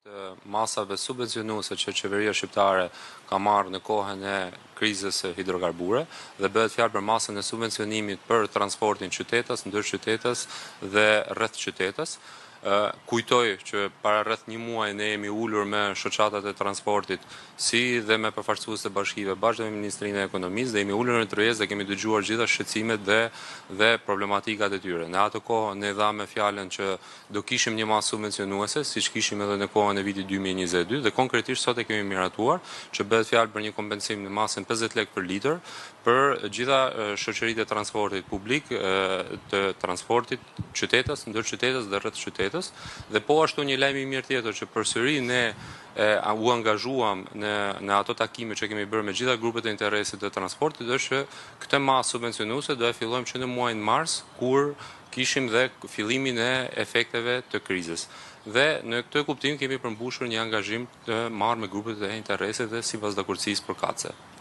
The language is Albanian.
Të masave subvencionuese që qeveria shqiptare ka marrë në kohën e krizës së hidrokarbure dhe bëhet fjalë për masën e subvencionimit për transportin qytetës, ndër qytetës dhe rreth qytetës. Kujtoj që para rreth një muaj ne jemi ulur me shoqatat e transportit si dhe me përfaqësues të bashkive bashkë me Ministrinë e Ekonomisë dhe jemi ulur në tryezë dhe kemi dëgjuar gjitha shqetësimet dhe problematikat e tyre. Në atë kohë ne dhamë fjalën që do kishim një masë subvencionuese, siç kishim edhe në kohën e vitit 2022 dhe konkretisht sot e kemi miratuar që bëhet fjalë për një kompensim në masën 50 lekë për litër për gjitha shoqëritë e transportit publik, të transportit qytetës, ndër qytetës dhe rreth qytetës, dhe po ashtu një lajm i mirë tjetër që përsëri ne u angazhuam në ato takime që kemi bërë me gjitha grupet e interesit të transportit është që këtë masë subvencionuese do e fillojmë që në muajin mars, kur kishim dhe fillimin e efekteve të krizës. Dhe në këtë kuptim kemi përmbushur një angazhim të marrë me grupet e interesit dhe sipas dakordësisë përkatëse.